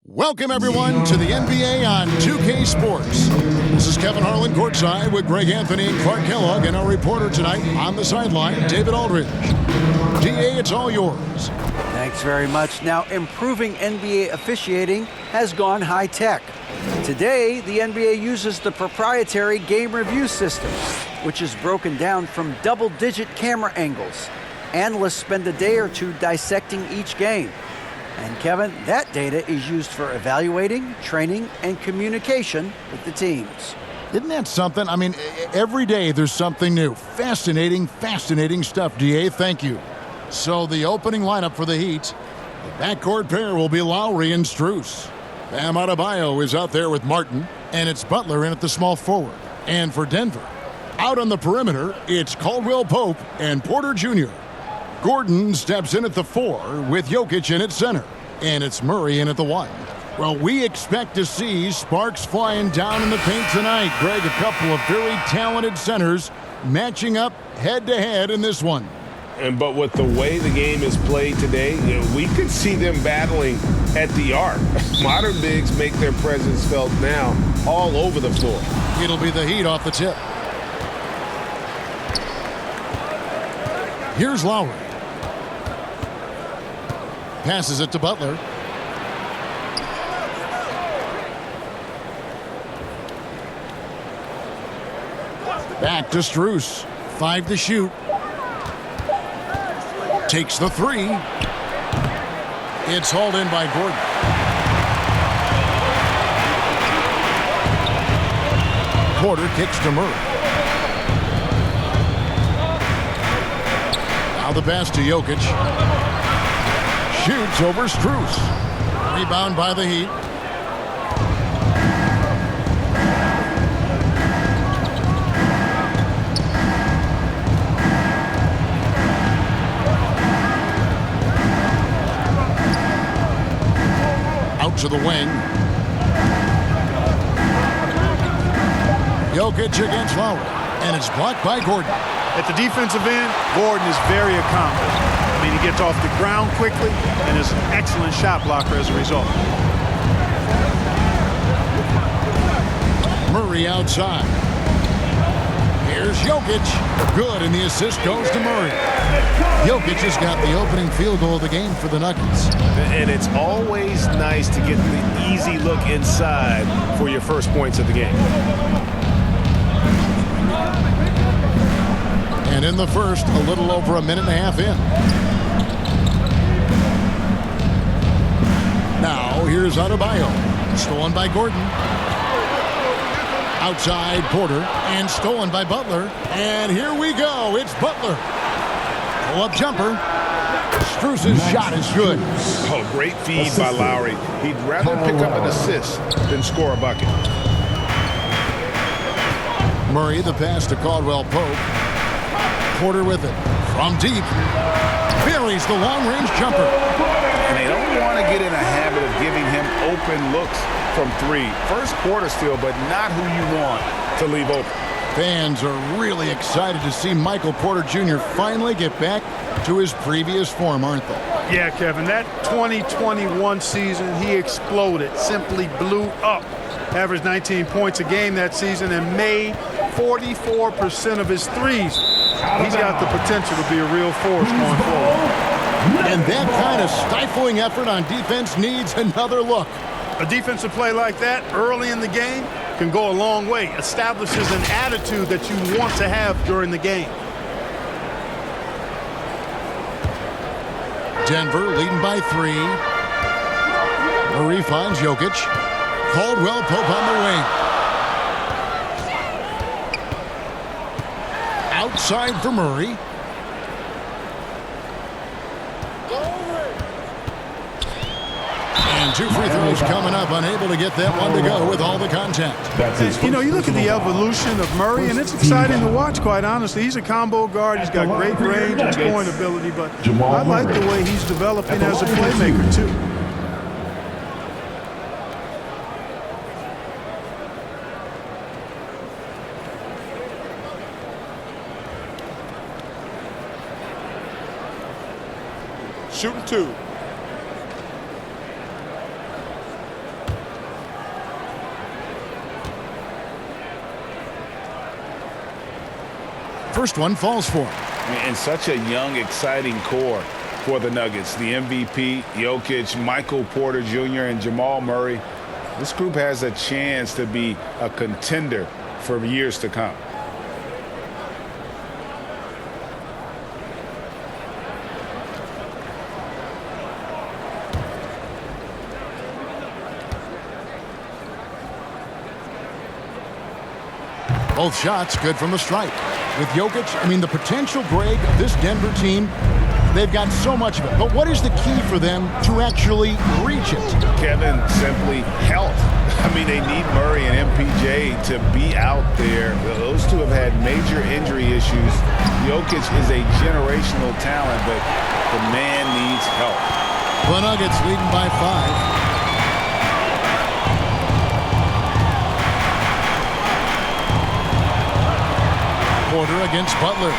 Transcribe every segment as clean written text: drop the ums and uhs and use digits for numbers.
Welcome, everyone, to the NBA on 2K Sports. This is Kevin Harlan courtside with Greg Anthony and Clark Kellogg, and our reporter tonight on the sideline, David Aldridge. DA, it's all yours. Thanks very much. Now, improving NBA officiating has gone high-tech. Today, the NBA uses the proprietary game review system, which is broken down from double-digit camera angles. Analysts spend a day or two dissecting each game. And Kevin, that data is used for evaluating, training, and communication with the teams. Isn't that something? I mean, every day there's something new. Fascinating stuff, DA. Thank you. So the opening lineup for the Heat, the backcourt pair will be Lowry and Strus. Bam Adebayo is out there with Martin, and it's Butler in at the small forward. And for Denver, out on the perimeter, it's Caldwell Pope and Porter Jr. Gordon steps in at the 4 with Jokic in at center, and it's Murray in at the 1. Well, we expect to see sparks flying down in the paint tonight. Greg, a couple of very talented centers matching up head-to-head in this one. But with the way the game is played today, we could see them battling at the arc. Modern bigs make their presence felt now all over the floor. It'll be the Heat off the tip. Here's Lowry. Passes it to Butler. Back to Strus. 5 to shoot. Takes the 3. It's hauled in by Gordon. Porter kicks to Murray. Now the pass to Jokic. Shoots over Strus. Rebound by the Heat. Out to the wing. Jokic against Lowry. And it's blocked by Gordon. At the defensive end, Gordon is very accomplished. I mean, he gets off the ground quickly and is an excellent shot blocker as a result. Murray outside. Here's Jokic. Good, and the assist goes to Murray. Jokic has got the opening field goal of the game for the Nuggets. And it's always nice to get the easy look inside for your first points of the game. And in the first, a little over a minute and a half in. Now, here's Adebayo. Stolen by Gordon. Outside, Porter. And stolen by Butler. And here we go. It's Butler. Pull-up jumper. Strus's shot is good. Oh, great feed by Lowry. He'd rather pick up an assist than score a bucket. Murray, the pass to Caldwell Pope. Porter with it. From deep. Buries the long-range jumper. And they don't want to get in a habit of giving him open looks from 3. First quarter still, but not who you want to leave open. Fans are really excited to see Michael Porter Jr. finally get back to his previous form, aren't they? Yeah, Kevin, that 2021 season, he exploded, simply blew up. Averaged 19 points a game that season and made 44% of his threes. He's got the potential to be a real force going forward. And that kind of stifling effort on defense needs another look. A defensive play like that early in the game can go a long way. Establishes an attitude that you want to have during the game. Denver leading by 3. Murray finds Jokic. Caldwell Pope on the wing. Outside for Murray. And 2 free throws coming up, unable to get that one to go with all the contact. You know, you look at the evolution of Murray, and it's exciting to watch, quite honestly. He's a combo guard. He's got great range and scoring ability, but I like the way he's developing as a playmaker, too. Shooting 2. first one falls for him. And such a young, exciting core for the Nuggets. The MVP, Jokic, Michael Porter Jr., and Jamal Murray. This group has a chance to be a contender for years to come. Both shots good from the stripe. With Jokic, I mean, the potential, Greg, of this Denver team, they've got so much of it. But what is the key for them to actually reach it? Kevin, simply health. I mean, they need Murray and MPJ to be out there. Those two have had major injury issues. Jokic is a generational talent, but the man needs help. The Nuggets leading by 5. Porter against Butler.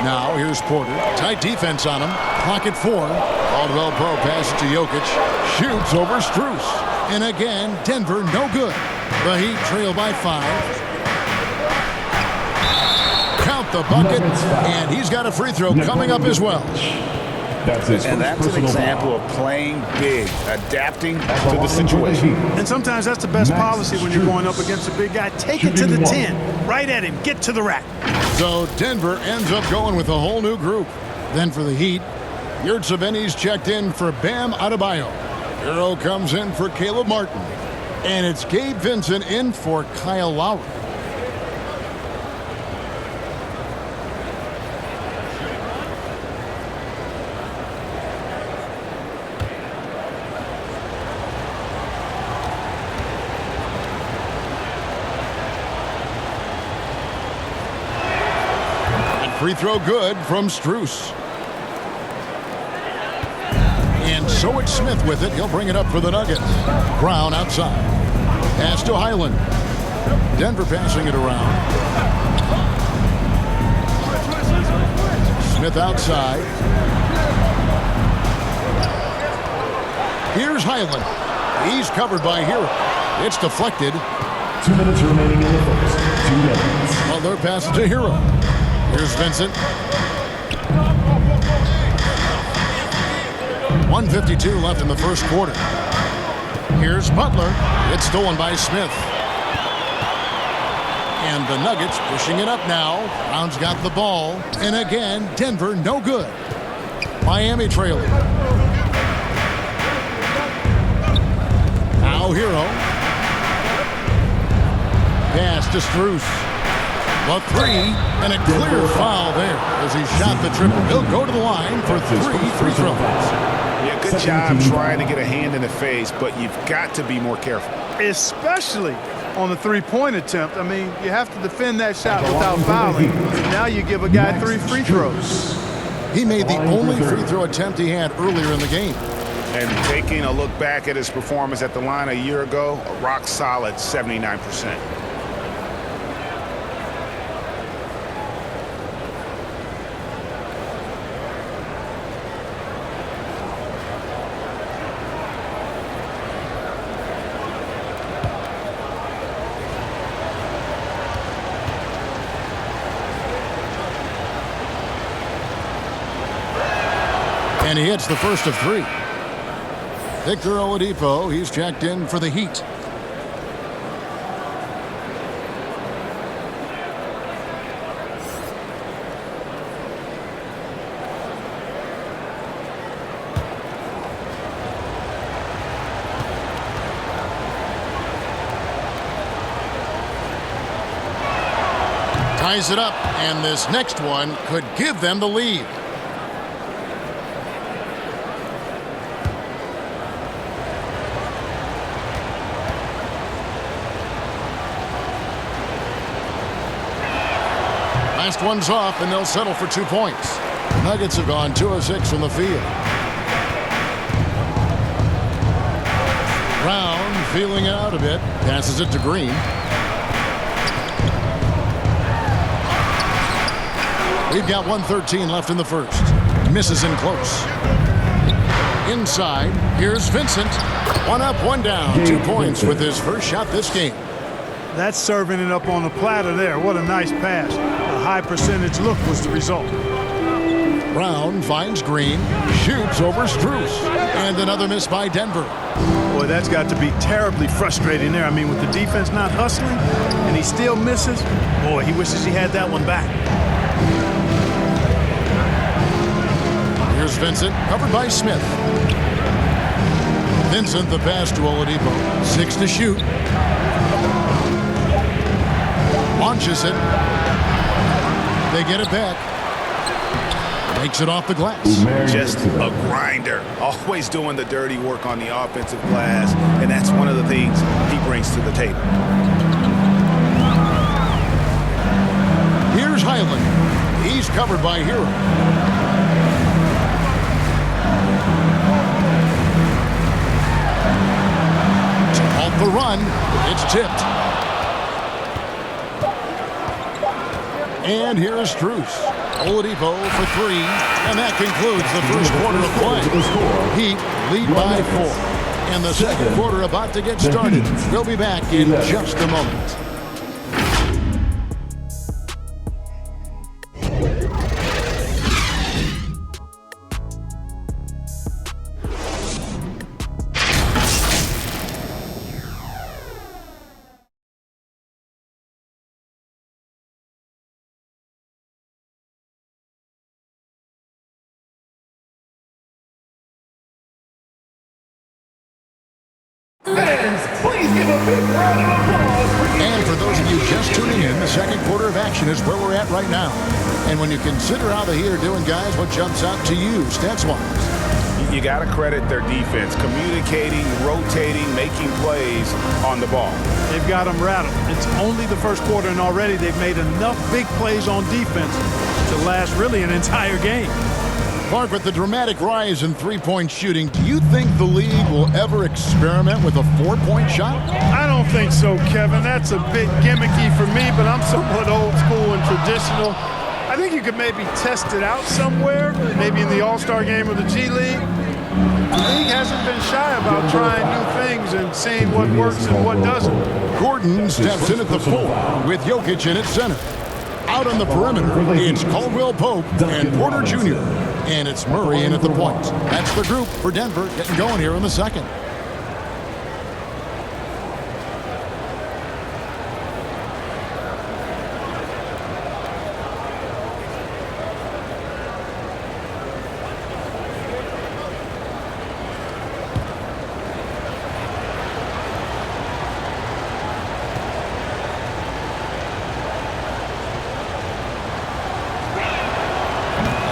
Now here's Porter. Tight defense on him. Clock at 4. Caldwell Pro passes to Jokic. Shoots over Strus. And again, Denver no good. The Heat trail by 5. Count the bucket. And he's got a free throw coming up as well. That's an example of playing big, adapting to the situation. And sometimes that's the best policy when you're going up against a big guy. Take it to the 10. Right at him. Get to the rack. So Denver ends up going with a whole new group. Then for the Heat, Yurtseven's checked in for Bam Adebayo. Hero comes in for Caleb Martin. And it's Gabe Vincent in for Kyle Lowry. Free throw good from Strus. And so it's Smith with it. He'll bring it up for the Nuggets. Brown outside. Pass to Highland. Denver passing it around. Smith outside. Here's Highland. He's covered by Hero. It's deflected. 2 minutes remaining in the first. 2 minutes. Butler passes to Hero. Here's Vincent. 1:52 left in the first quarter. Here's Butler. It's stolen by Smith. And the Nuggets pushing it up now. Brown's got the ball. And again, Denver no good. Miami trailing. Now Hero. Pass to Strus. The 3, and a clear foul there as he shot the triple. He'll go to the line for 3 free throws. Yeah, good job trying to get a hand in the face, but you've got to be more careful. Especially on the three-point attempt. I mean, you have to defend that shot without fouling. Now you give a guy 3 free throws. He made the only free throw attempt he had earlier in the game. And taking a look back at his performance at the line a year ago, a rock-solid 79%. And he hits the first of 3. Victor Oladipo, he's checked in for the Heat. Ties it up, and this next one could give them the lead. Last one's off, and they'll settle for 2 points. The Nuggets have gone 2 of 6 from the field. Brown feeling it out a bit. Passes it to Green. We've got 1:13 left in the first. Misses in close. Inside, here's Vincent. 1 up, 1 down. 2 points with his first shot this game. That's serving it up on a platter there. What a nice pass. A high percentage look was the result. Brown finds Green, shoots over Strus, and another miss by Denver. Boy, that's got to be terribly frustrating there. I mean, with the defense not hustling and he still misses, boy, he wishes he had that one back. Here's Vincent, covered by Smith. Vincent, the pass to Oladipo. 6 to shoot. Launches it. They get it back. Makes it off the glass. Just a grinder. Always doing the dirty work on the offensive glass, and that's one of the things he brings to the table. Here's Highland. He's covered by Hero. To halt the run, it's tipped. And here's Strus. Oladipo for 3, and that concludes the first quarter of play. Heat lead by 4. And the second quarter about to get started. We'll be back in just a moment. Fans, please give a big round of applause for And for those of you just tuning in, the second quarter of action is where we're at right now. And when you consider how the Heat are doing, guys, what jumps out to you, stats-wise? You got to credit their defense, communicating, rotating, making plays on the ball. They've got them rattled. It's only the first quarter, and already they've made enough big plays on defense to last really an entire game. Clark, with the dramatic rise in three-point shooting, do you think the league will ever experiment with a four-point shot? I don't think so, Kevin. That's a bit gimmicky for me, but I'm somewhat old school and traditional. I think you could maybe test it out somewhere, maybe in the All-Star game or the G League. The league hasn't been shy about trying new things and seeing what works and what doesn't. Gordon steps in at the 4 with Jokic in at center. Out on the perimeter, it's Caldwell Pope and Porter Jr. And it's Murray in at the point. That's the group for Denver getting going here in the second.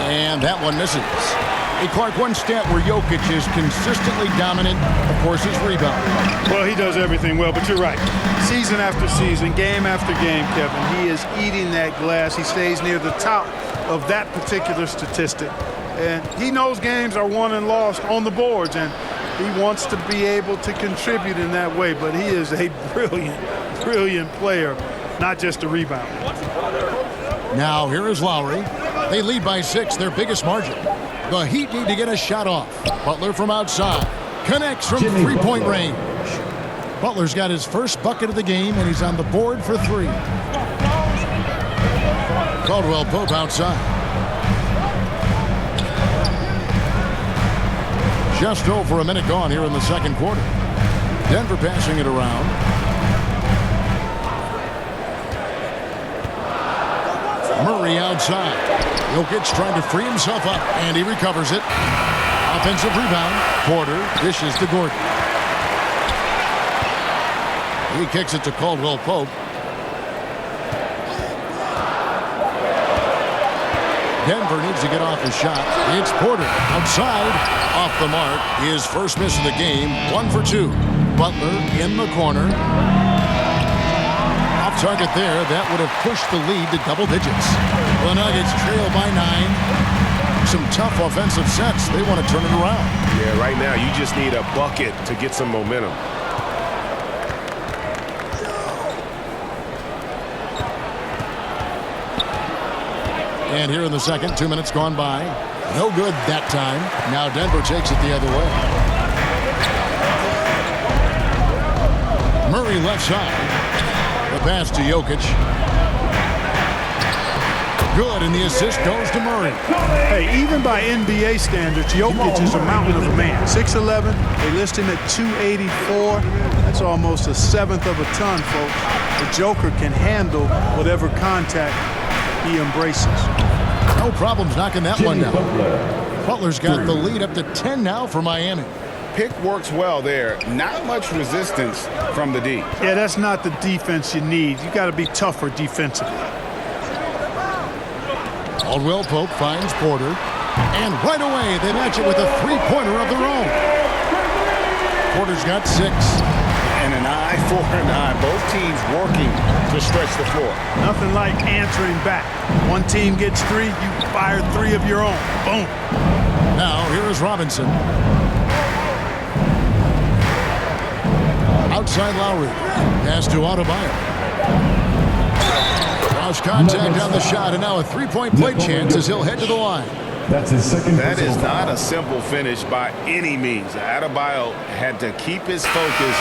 And that one misses. Hey, Clark, one stat where Jokic is consistently dominant, of course, is rebounding. Well, he does everything well, but you're right. Season after season, game after game, Kevin, he is eating that glass. He stays near the top of that particular statistic. And he knows games are won and lost on the boards, and he wants to be able to contribute in that way. But he is a brilliant, brilliant player, not just a rebounder. Now, here is Lowry. They lead by 6, their biggest margin. The Heat need to get a shot off. Butler from outside. Connects from three-point range. Butler's got his first bucket of the game, and he's on the board for 3. Caldwell Pope outside. Just over a minute gone here in the second quarter. Denver passing it around. Murray outside. Jokic trying to free himself up, and he recovers it. Offensive rebound. Porter dishes to Gordon. He kicks it to Caldwell Pope. Denver needs to get off his shot. It's Porter outside, off the mark. His first miss of the game, 1 for 2. Butler in the corner. Off target there. That would have pushed the lead to double digits. The Nuggets trail by 9. Some tough offensive sets. They want to turn it around. Yeah, right now you just need a bucket to get some momentum. And here in the second, 2 minutes gone by. No good that time. Now Denver takes it the other way. Murray left side. The pass to Jokic. Good, and the assist goes to Murray. Hey, even by NBA standards, Jokic is a mountain of a man. 6'11", they list him at 284. That's almost a seventh of a ton, folks. The Joker can handle whatever contact he embraces. No problems knocking that one down. Butler's got the lead up to 10 now for Miami. Pick works well there. Not much resistance from the D. Yeah, that's not the defense you need. You got to be tougher defensively. Caldwell Pope finds Porter. And right away, they match it with a three-pointer of their own. Porter's got 6. And an eye for an eye. Both teams working to stretch the floor. Nothing like answering back. One team gets 3, you fire 3 of your own. Boom. Now, here is Robinson. Outside Lowry. Pass to Adebayo. Cross contact on the shot, and now a three-point play chance as he'll head to the line. That's his second. That is not a simple finish by any means. Adebayo had to keep his focus.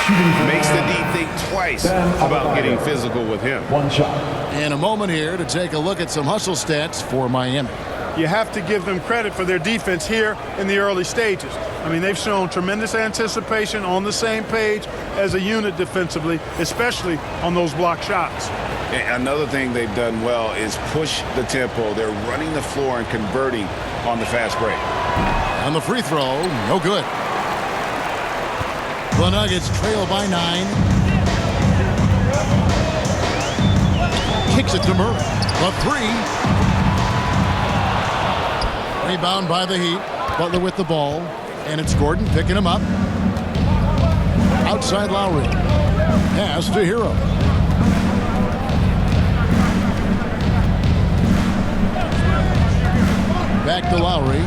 Makes the D think twice about getting physical with him. One shot. In a moment here to take a look at some hustle stats for Miami. You have to give them credit for their defense here in the early stages. I mean, they've shown tremendous anticipation, on the same page as a unit defensively, especially on those block shots. Another thing they've done well is push the tempo. They're running the floor and converting on the fast break. On the free throw, no good. The Nuggets trail by 9. Kicks it to Murray. The 3. Rebound by the Heat. Butler with the ball. And it's Gordon picking him up. Outside Lowry. Pass to Hero. Back to Lowry.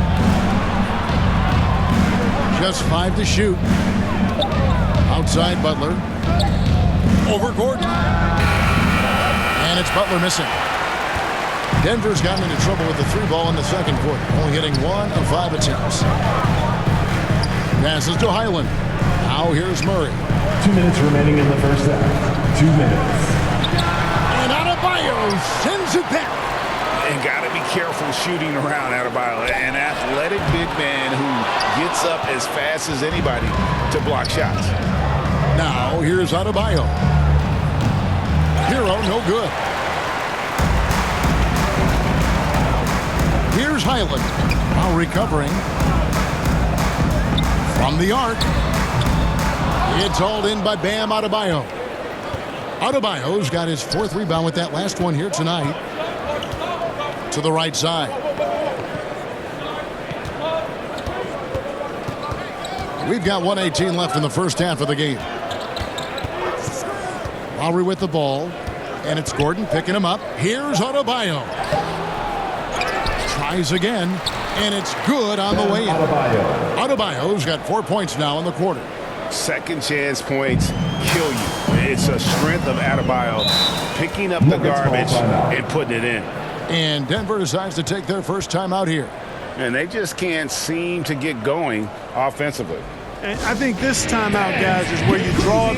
Just 5 to shoot. Outside Butler. Over Gordon. And it's Butler missing. Denver's gotten into trouble with the 3 ball in the second quarter, only hitting 1 of 5 attempts. Passes to Highland. Now here's Murray. 2 minutes remaining in the first half. 2 minutes. And Adebayo sends it back. And got to be careful shooting around Adebayo. An athletic big man who gets up as fast as anybody to block shots. Now here's Adebayo. Hero, no good. Here's Highland. Now recovering. From the arc. It's hauled in by Bam Adebayo. Adebayo's got his 4th rebound with that last one here tonight. To the right side. We've got 1:18 left in the first half of the game. Lowry with the ball. And it's Gordon picking him up. Here's Adebayo. Tries again. And it's good on the way in. Adebayo's got 4 points now in the quarter. Second chance points kill you. It's a strength of Adebayo picking up the garbage and putting it in. And Denver decides to take their first time out here. And they just can't seem to get going offensively. And I think this timeout, guys, is where you draw up.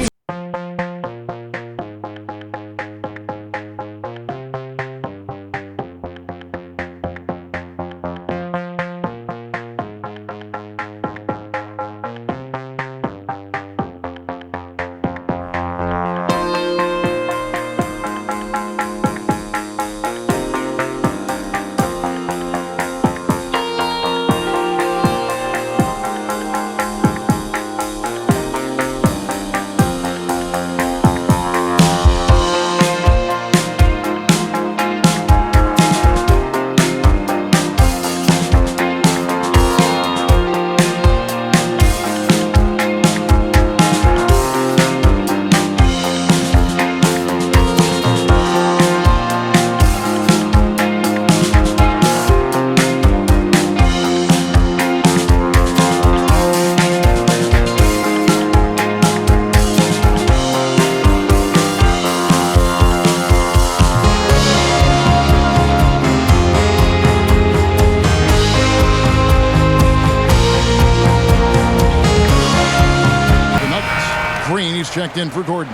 Checked in for Gordon.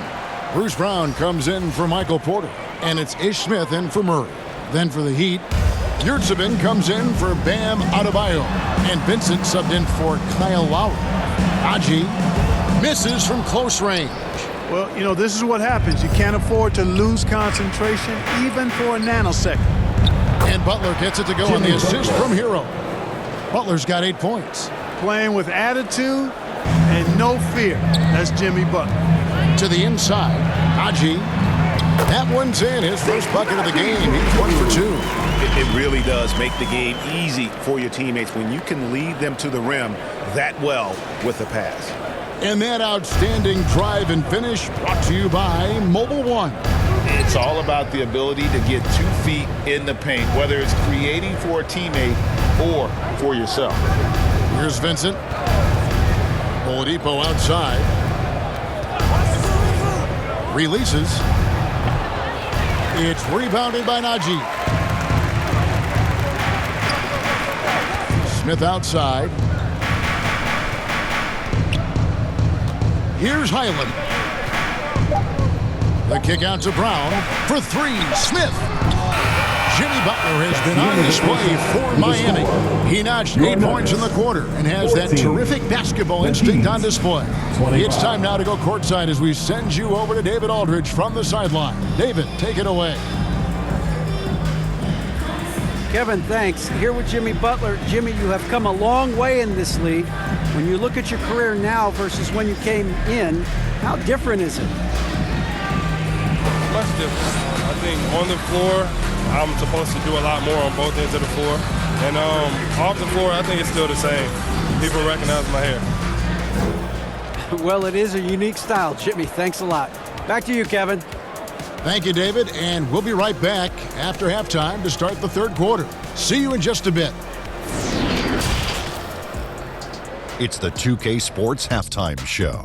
Bruce Brown comes in for Michael Porter. And it's Ish Smith in for Murray. Then for the Heat, Yurtsevin comes in for Bam Adebayo. And Vincent subbed in for Kyle Lowry. Haji misses from close range. Well, you know, this is what happens. You can't afford to lose concentration even for a nanosecond. And Butler gets it to go on the assist from Hero. Butler's got 8 points. Playing with attitude and no fear. That's Jimmy Butler. To the inside, Haji. That one's in, his first bucket of the game. He's 1 for 2. It really does make the game easy for your teammates when you can lead them to the rim that well with a pass. And that outstanding drive and finish brought to you by Mobile One. It's all about the ability to get 2 feet in the paint, whether it's creating for a teammate or for yourself. Here's Vincent. Oladipo outside. Releases. It's rebounded by Najee. Smith outside. Here's Highland. The kick out to Brown for 3. Smith. Jimmy Butler has been on display for Miami. He notched 8 points in the quarter and has that terrific basketball instinct on display. It's time now to go courtside as we send you over to David Aldridge from the sideline. David, take it away. Kevin, thanks. Here with Jimmy Butler. Jimmy, you have come a long way in this league. When you look at your career now versus when you came in, how different is it? Much different. I think on the floor, I'm supposed to do a lot more on both ends of the floor. And off the floor, I think it's still the same. People recognize my hair. Well, it is a unique style, Jimmy. Thanks a lot. Back to you, Kevin. Thank you, David, and we'll be right back after halftime to start the third quarter. See you in just a bit. It's the 2K Sports Halftime Show.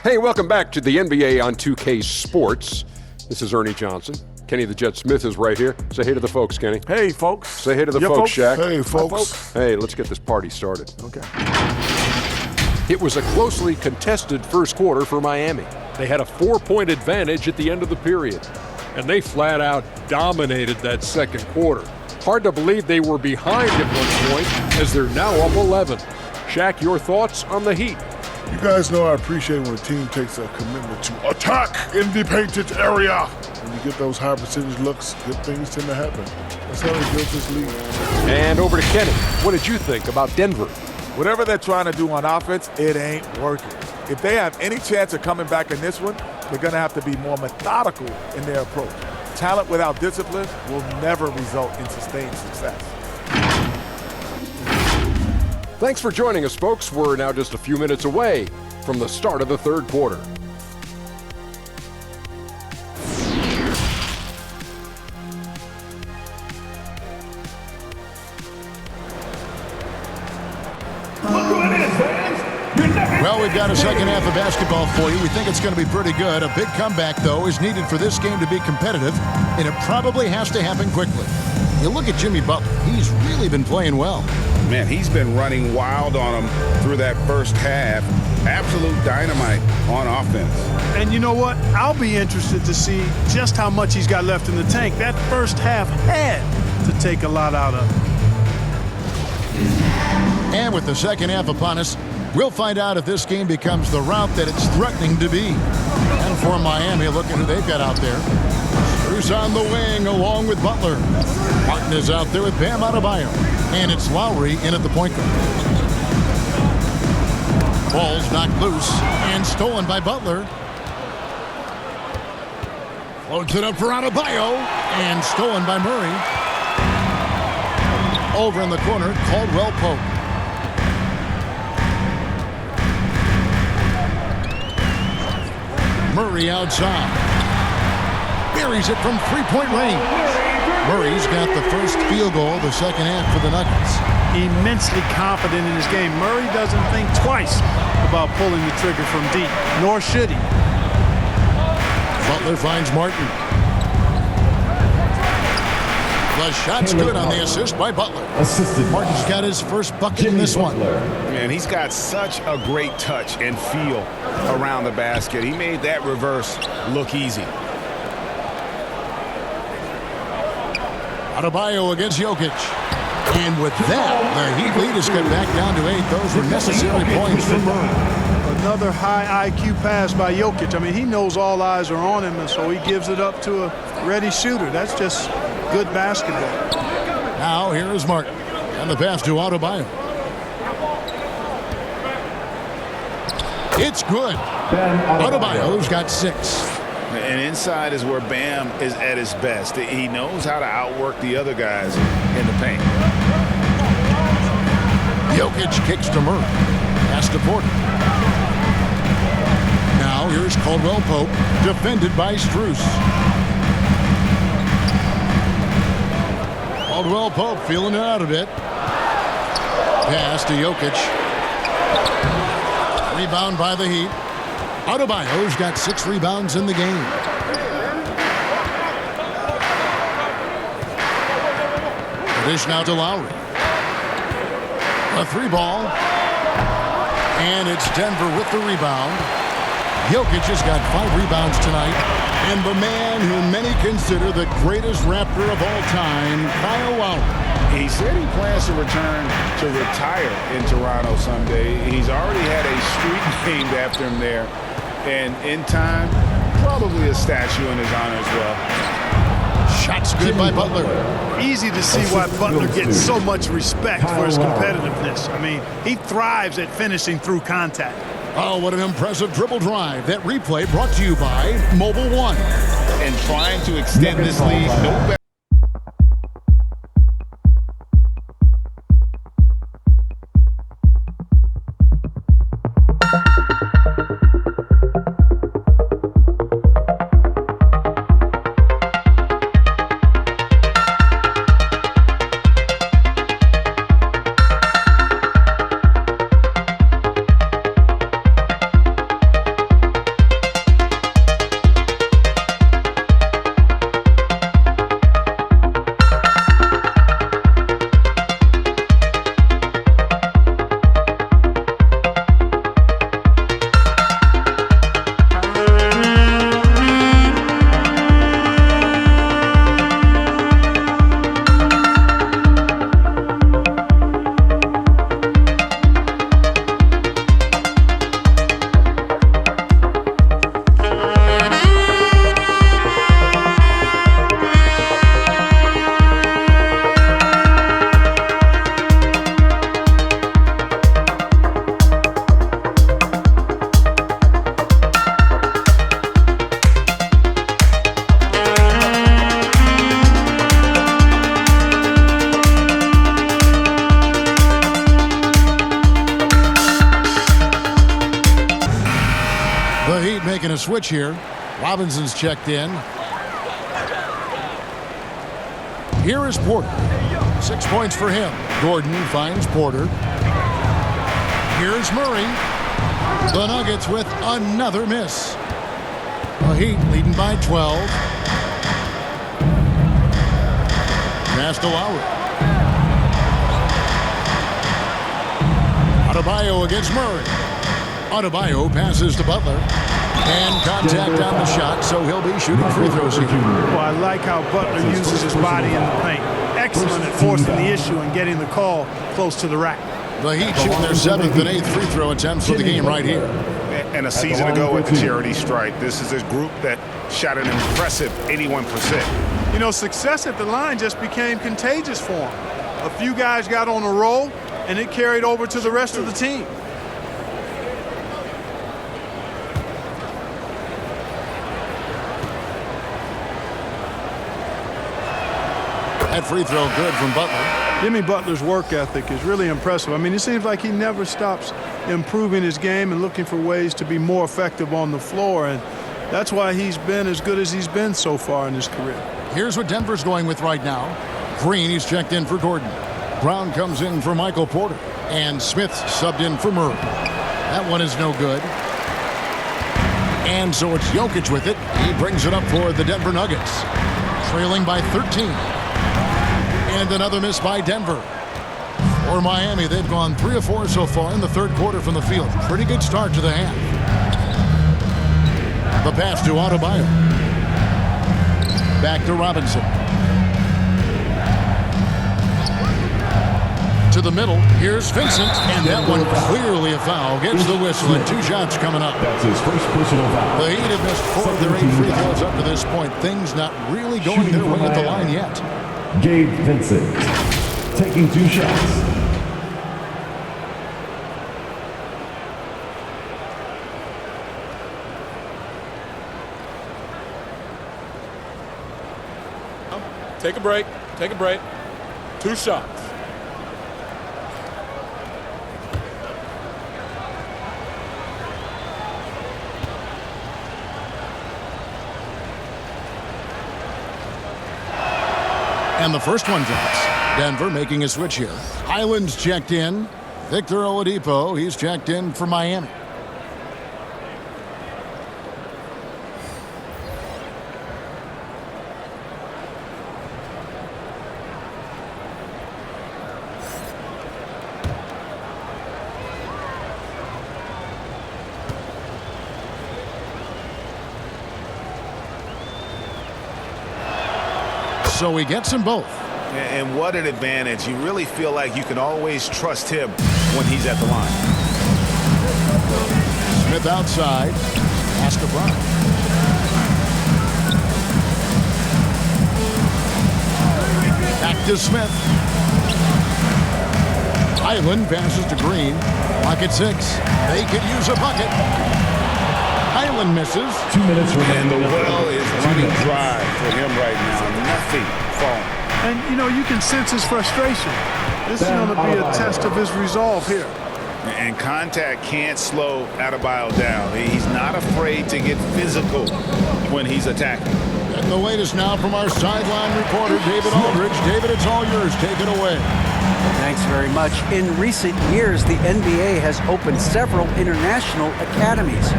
Hey, welcome back to the NBA on 2K Sports. This is Ernie Johnson. Kenny the Jet Smith is right here. Say hey to the folks, Kenny. Hey, folks. Say hey to the folks, Shaq. Hey, folks. Hey, let's get this party started. Okay. It was a closely contested first quarter for Miami. They had a 4-point advantage at the end of the period, and they flat out dominated that second quarter. Hard to believe they were behind at one point as they're now up 11. Shaq, your thoughts on the Heat? You guys know I appreciate when a team takes a commitment to attack in the painted area. When you get those high percentage looks, good things tend to happen. That's how they built this league. And over to Kenny. What did you think about Denver? Whatever they're trying to do on offense, it ain't working. If they have any chance of coming back in this one, they're going to have to be more methodical in their approach. Talent without discipline will never result in sustained success. Thanks for joining us, folks. We're now just a few minutes away from the start of the third quarter. Well, we've got a second half of basketball for you. We think it's going to be pretty good. A big comeback, though, is needed for this game to be competitive, and it probably has to happen quickly. You look at Jimmy Butler. He's really been playing well. Man, he's been running wild on them through that first half. Absolute dynamite on offense. And you know what? I'll be interested to see just how much he's got left in the tank. That first half had to take a lot out of him. And with the second half upon us, we'll find out if this game becomes the route that it's threatening to be. And for Miami, look at who they've got out there. Bruce on the wing along with Butler. Martin is out there with Bam Adebayo. And it's Lowry in at the point guard. Ball's knocked loose and stolen by Butler. Floats it up for Adebayo and stolen by Murray. Over in the corner, Caldwell Pope. Murray outside. Buries it from three-point range. Murray's got the first field goal of the second half for the Nuggets. Immensely confident in his game. Murray doesn't think twice about pulling the trigger from deep, nor should he. Butler finds Martin. The shot's good on the assist by Butler. Assisted. Martin's got his first bucket in this one. Man, he's got such a great touch and feel around the basket. He made that reverse look easy. Adebayo against Jokic. And with that, the Heat lead is cut back down to 8. Those were necessary points for Murray. Another high IQ pass by Jokic. I mean, he knows all eyes are on him, and so he gives it up to a ready shooter. That's just good basketball. Now here is Martin. And the pass to Adebayo. It's good. Adebayo's got 6. And inside is where Bam is at his best. He knows how to outwork the other guys in the paint. Jokic kicks to Murray. Pass to Porter. Now here's Caldwell Pope, defended by Strus. Caldwell Pope feeling it out a bit. Pass to Jokic. Rebound by the Heat. Adebayo's got 6 rebounds in the game. The dish now to Lowry. A 3-ball. And it's Denver with the rebound. Jokic has got 5 rebounds tonight. And the man who many consider the greatest Raptor of all time, Kyle Lowry. He said he plans to return to retire in Toronto someday. He's already had a street named after him there. And in time, probably a statue in his honor as well. Shots good by Butler. Easy to see why Butler gets so much respect for his competitiveness. I mean, he thrives at finishing through contact. Oh, what an impressive dribble drive. That replay brought to you by Mobile One. And trying to extend this lead, no better. Making a switch here. Robinson's checked in. Here is Porter. 6 points for him. Gordon finds Porter. Here's Murray. The Nuggets with another miss. The Heat leading by 12. Pass to Lowry. Adebayo against Murray. Adebayo passes to Butler. And contact on the shot, so he'll be shooting free throws here. Well, I like how Butler uses his body in the paint. Excellent at forcing the issue and getting the call close to the rack. The Heat shooting their 7th and 8th free throw attempts for the game right here. And a season ago at the charity stripe, this is a group that shot an impressive 81%. You know, success at the line just became contagious for him. A few guys got on a roll, and it carried over to the rest of the team. That free throw good from Butler. Jimmy Butler's work ethic is really impressive. I mean, it seems like he never stops improving his game and looking for ways to be more effective on the floor, and that's why he's been as good as he's been so far in his career. Here's what Denver's going with right now. Green, he's checked in for Gordon. Brown comes in for Michael Porter. And Smith subbed in for Murray. That one is no good. And so it's Jokic with it. He brings it up for the Denver Nuggets. Trailing by 13. And another miss by Denver. For Miami, they've gone 3 of 4 so far in the third quarter from the field. Pretty good start to the half. The pass to Adebayo. Back to Robinson. To the middle. Here's Vincent. And that one clearly a foul. Gets the whistle and 2 shots coming up. That's his first personal foul. The Heat have missed 4 of their 8 free throws up to this point. Things not really going their way at the line yet. Gabe Vincent taking 2 shots. Take a break. Take a break. 2 shots. And the first one drops. Denver making a switch here. Highland's checked in. Victor Oladipo, he's checked in for Miami. So he gets them both. And what an advantage. You really feel like you can always trust him when he's at the line. Smith outside. Pass to Brown. Back to Smith. Highland passes to Green. Pocket 6. They could use a bucket. Highland misses. 2 minutes remaining. And the well is running dry for him right now. Nothing falling. And, you know, you can sense his frustration. This is going to be a test of his resolve here. And contact can't slow Adebayo down. He's not afraid to get physical when he's attacking. And the latest now from our sideline reporter, David Aldridge. David, it's all yours. Take it away. Thanks very much. In recent years, the NBA has opened several international academies.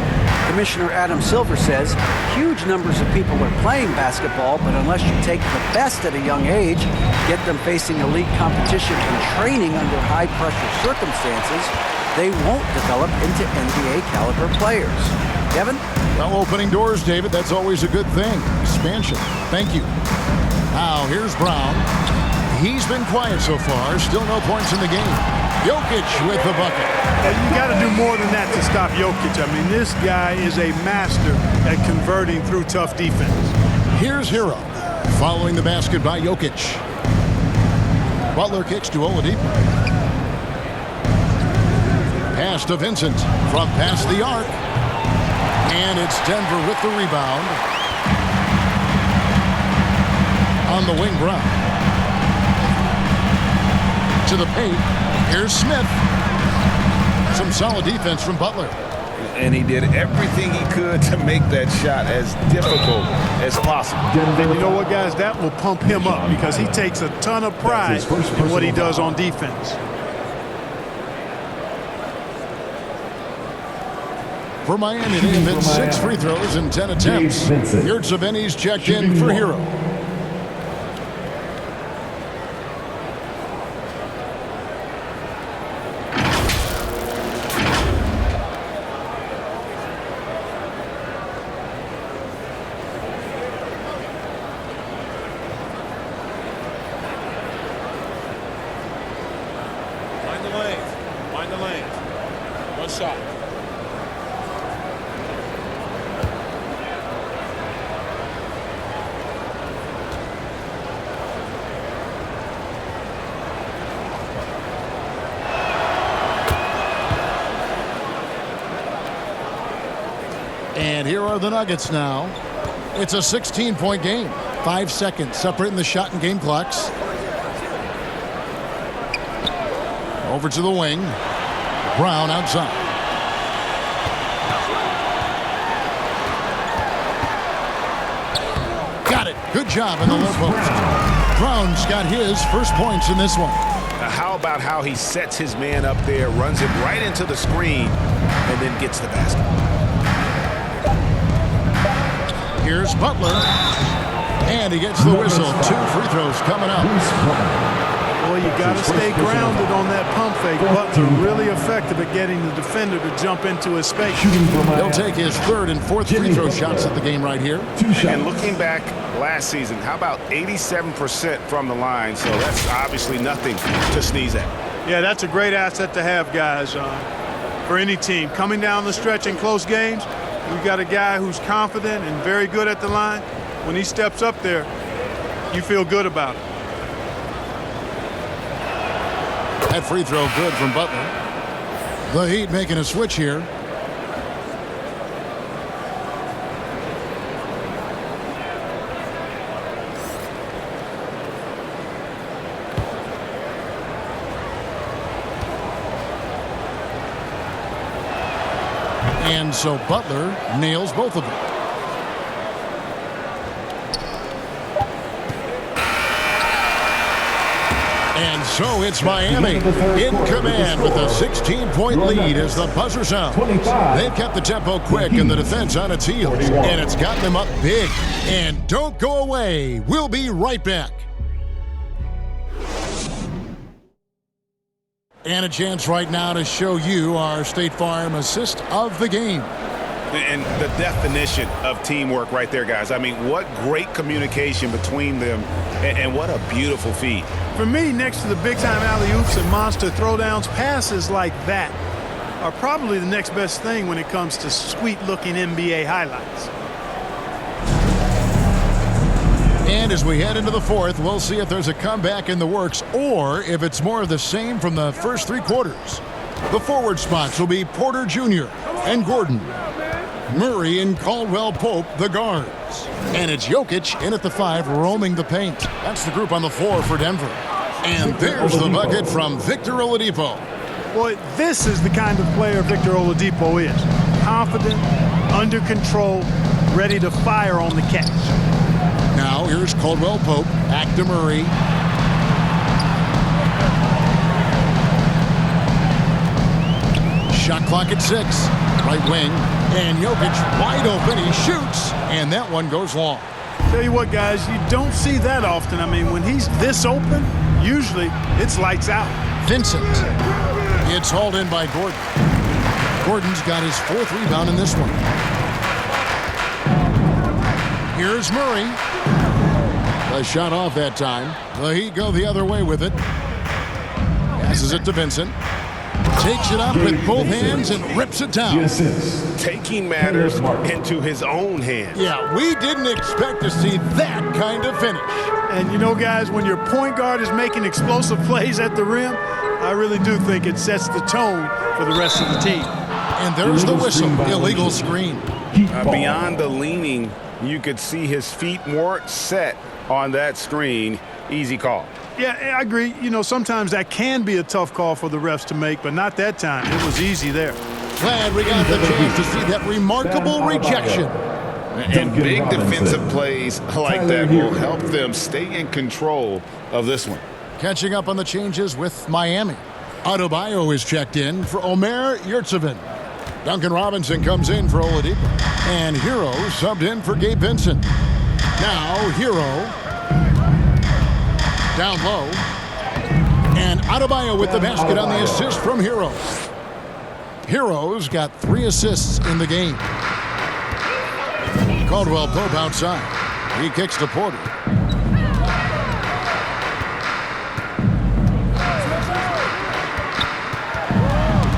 Commissioner Adam Silver says huge numbers of people are playing basketball, but unless you take the best at a young age, get them facing elite competition and training under high-pressure circumstances, they won't develop into NBA-caliber players. Kevin? Well, opening doors, David, that's always a good thing. Expansion. Thank you. Now, here's Brown. He's been quiet so far. Still no points in the game. Jokic with the bucket. And you got to do more than that to stop Jokic. I mean, this guy is a master at converting through tough defense. Here's Hero. Following the basket by Jokic. Butler kicks to Oladipo. Pass to Vincent from past the arc. And it's Denver with the rebound. On the wing, Brown. To the paint. Here's Smith. Some solid defense from Butler. And he did everything he could to make that shot as difficult as possible. And you know what, guys? That will pump him up because he takes a ton of pride in what he does on defense. For Miami, they have hit 6 free throws in 10 attempts. Yurtseveni's checked in for Hero. Find the lanes. 1 shot. And here are the Nuggets now. It's a 16-point game. 5 seconds separating the shot and game clocks. Over to the wing. Brown outside. Got it. Good job in the low post. Brown's got his first points in this one. How about how he sets his man up there, runs it right into the screen, and then gets the basket. Here's Butler. And he gets the whistle. 2 free throws coming up. Boy, you got to stay grounded on that pump fake. Butler really effective at getting the defender to jump into his space. He'll take his 3rd and 4th free throw shots at the game right here. And looking back last season, how about 87% from the line? So that's obviously nothing to sneeze at. Yeah, that's a great asset to have, guys, for any team. Coming down the stretch in close games, we've got a guy who's confident and very good at the line. When he steps up there, you feel good about it. That free throw good from Butler. The Heat making a switch here. And so Butler nails both of them. And so it's Miami in command with a 16-point lead as the buzzer sounds. They've kept the tempo quick and the defense on its heels, and it's gotten them up big. And don't go away. We'll be right back. And a chance right now to show you our State Farm assist of the game. And the definition of teamwork right there, guys. I mean, what great communication between them, and what a beautiful feed. For me, next to the big-time alley-oops and monster throwdowns, passes like that are probably the next best thing when it comes to sweet-looking NBA highlights. And as we head into the 4th, we'll see if there's a comeback in the works or if it's more of the same from the first 3 quarters. The forward spots will be Porter Jr. and Gordon. Murray and Caldwell Pope, the guards. And it's Jokic in at the 5, roaming the paint. That's the group on the floor for Denver. And there's the bucket from Victor Oladipo. Boy, this is the kind of player Victor Oladipo is. Confident, under control, ready to fire on the catch. Now here's Caldwell Pope, back to Murray. Shot clock at 6. Right wing. And Jokic wide open. He shoots. And that one goes long. Tell you what, guys, you don't see that often. I mean, when he's this open, usually it's lights out. Vincent. It's hauled in by Gordon. Gordon's got his 4th rebound in this one. Here's Murray. A shot off that time. The Heat go the other way with it. Passes it to Vincent. Takes it up with both hands and rips it down. Taking matters into his own hands. Yeah, we didn't expect to see that kind of finish. And you know, guys, when your point guard is making explosive plays at the rim, I really do think it sets the tone for the rest of the team. And there's the whistle. Illegal screen. Beyond the leaning, you could see his feet weren't set on that screen. Easy call. Yeah, I agree. You know, sometimes that can be a tough call for the refs to make, but not that time. It was easy there. Glad we got the chance to see that remarkable rejection. And big defensive plays like that will help them stay in control of this one. Catching up on the changes with Miami. Adebayo is checked in for Omer Yurtseven. Duncan Robinson comes in for Oladipo. And Hero subbed in for Gabe Vincent. Now Hero down low. And Adebayo with the basket on the assist from Hero. Hero's got 3 assists in the game. Caldwell Pope outside. He kicks to Porter.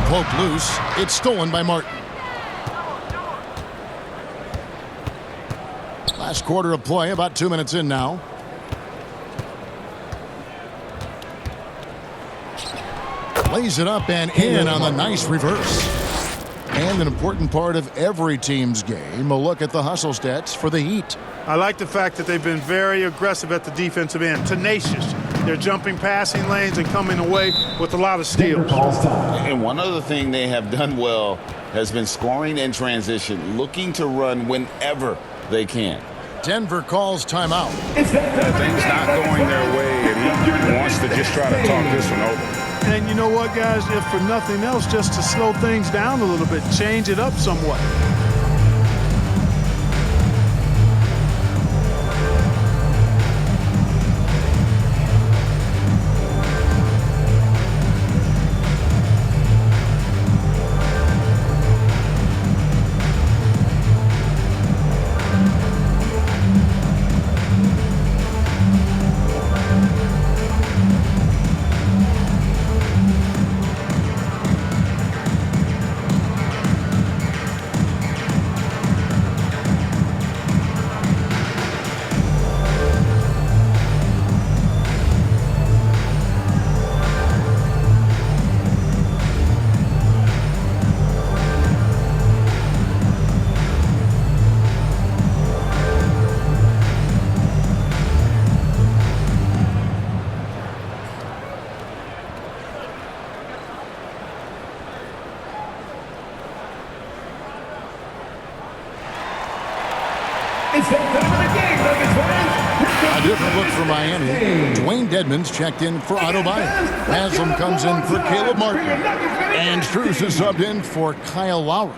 Pope loose. It's stolen by Martin. Last quarter of play, about 2 minutes in now. Lays it up and in on the nice reverse. And an important part of every team's game, a look at the hustle stats for the Heat. I like the fact that they've been very aggressive at the defensive end, tenacious. They're jumping passing lanes and coming away with a lot of steals. And one other thing they have done well has been scoring in transition, looking to run whenever they can. Denver calls timeout. Things not going their way, and he wants to just try to talk this one over. And you know what, guys? If for nothing else, just to slow things down a little bit, change it up somewhat. A different look for Miami. Dwayne Dedmon's checked in for Otto Bayer. Haslam comes in for Caleb Martin. And Strus is subbed in for Kyle Lowry.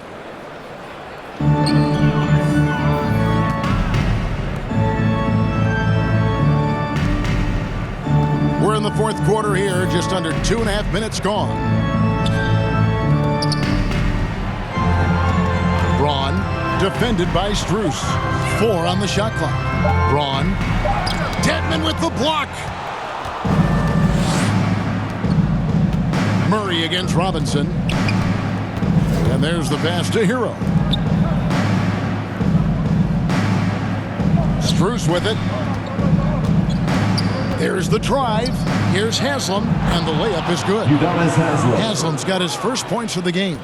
We're in the fourth quarter here, just under 2.5 minutes gone. Braun defended by Strus. 4 on the shot clock. Braun. Dedmon with the block. Murray against Robinson. And there's the pass to Hero. Strus with it. There's the drive. Here's Haslam, and the layup is good. Haslam's got his first points of the game.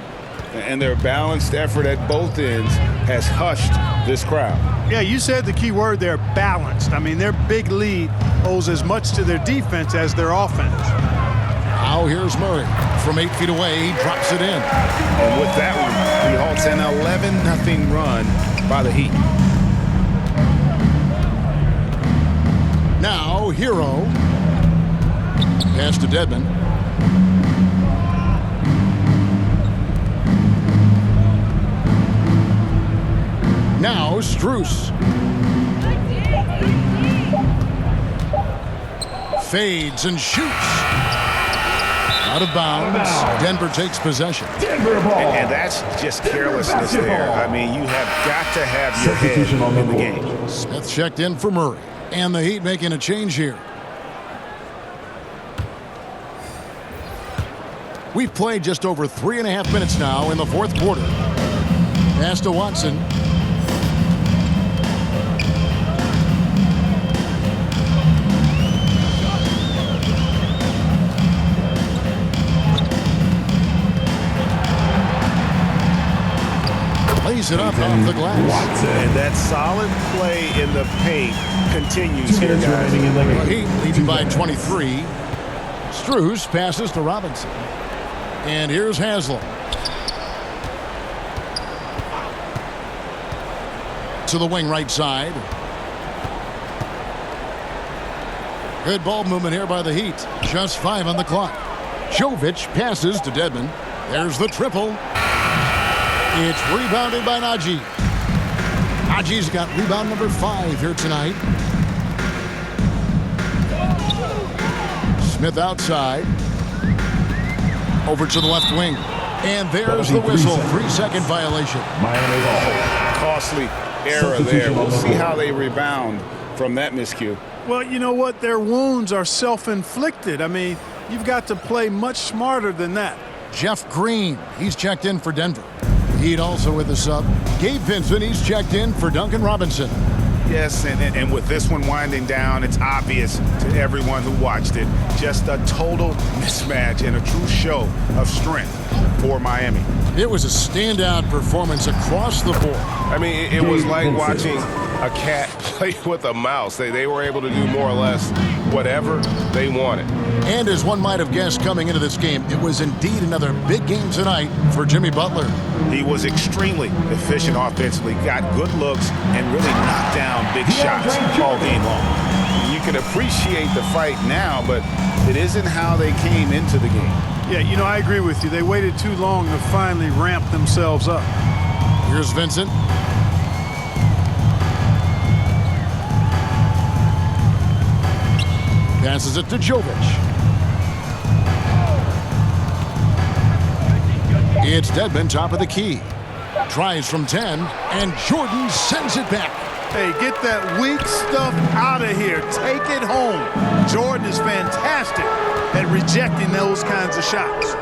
And their balanced effort at both ends has hushed this crowd. Yeah, you said the key word there, balanced. I mean, their big lead owes as much to their defense as their offense. Now here's Murray. From 8 feet away, he drops it in. And with that one, he halts an 11-0 run by the Heat. Now, Hero. Pass to Dedmon. Now, Strus. Fades and shoots. Out of bounds. Denver takes possession. And that's just carelessness there. I mean, you have got to have your head in the game. Smith checked in for Murray. And the Heat making a change here. We've played just over 3.5 minutes now in the fourth quarter. Pass to Watson. Lays it up off the glass. And that solid play in the paint continues here, guys. The Heat leading by 23. Strus passes to Robinson. And here's Haslam. To the wing right side. Good ball movement here by the Heat. Just 5 on the clock. Jovic passes to Dedmon. There's the triple. It's rebounded by Najee. Najee's got rebound number 5 here tonight. Smith outside. Over to the left wing. And there's the whistle. 3-second violation. Costly error there. We'll see how they rebound from that miscue. Well, you know what? Their wounds are self-inflicted. I mean, you've got to play much smarter than that. Jeff Green, he's checked in for Denver. Heat also with the sub. Gabe Vincent, he's checked in for Duncan Robinson. Yes, and with this one winding down, it's obvious to everyone who watched it. Just a total mismatch and a true show of strength for Miami. It was a standout performance across the board. I mean, it was like watching a cat play with a mouse. They were able to do more or less whatever they wanted. And as one might have guessed coming into this game, it was indeed another big game tonight for Jimmy Butler. He was extremely efficient offensively, got good looks, and really knocked down big shots all game long. You can appreciate the fight now, but it isn't how they came into the game. Yeah, you know, I agree with you. They waited too long to finally ramp themselves up. Here's Vincent. Passes it to Jovic. It's Dedmon, top of the key. Tries from 10, and Jordan sends it back. Hey, get that weak stuff out of here. Take it home. Jordan is fantastic at rejecting those kinds of shots.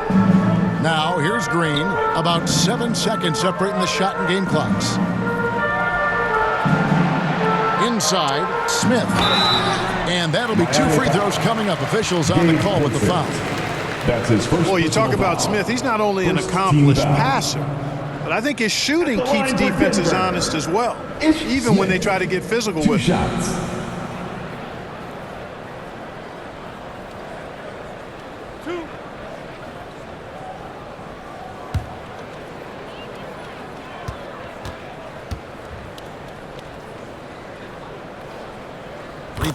Now, here's Green. About 7 seconds separating the shot and game clocks. Inside, Smith. And that'll be 2 free throws coming up. Officials on the call with the foul. That's his first. Well, you talk about Smith. He's not only an accomplished passer, but I think his shooting keeps defenses honest as well, even when they try to get physical with him.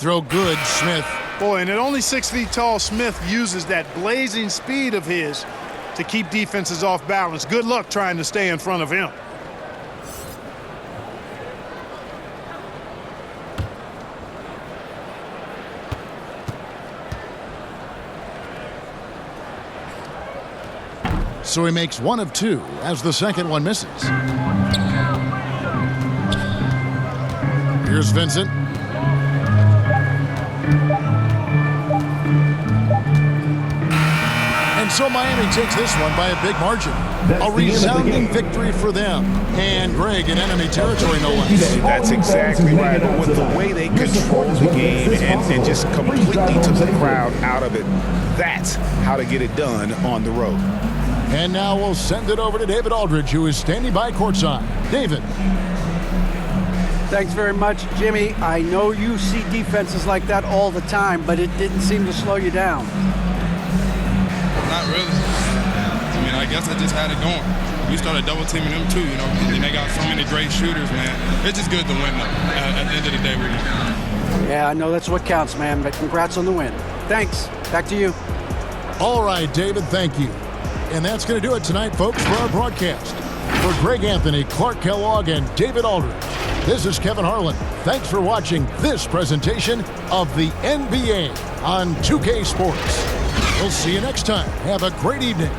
throw good, Smith. Boy, and at only 6 feet tall, Smith uses that blazing speed of his to keep defenses off balance. Good luck trying to stay in front of him. So he makes 1 of 2 as the second one misses. Here's Vincent. And so Miami takes this one by a big margin. A resounding victory for them. And Greg in enemy territory, no less. That's exactly right. But with the way they controlled the game and just completely took the crowd out of it, that's how to get it done on the road. And now we'll send it over to David Aldridge, who is standing by courtside. David. Thanks very much, Jimmy. I know you see defenses like that all the time, but it didn't seem to slow you down. Not really. I mean, I guess I just had it going. We started double teaming them too, you know, and they got so many great shooters, man. It's just good to win, though. At the end of the day, we win. Yeah, I know that's what counts, man, but congrats on the win. Thanks. Back to you. All right, David, thank you. And that's going to do it tonight, folks, for our broadcast. For Greg Anthony, Clark Kellogg, and David Aldridge, this is Kevin Harlan. Thanks for watching this presentation of the NBA on 2K Sports. We'll see you next time. Have a great evening.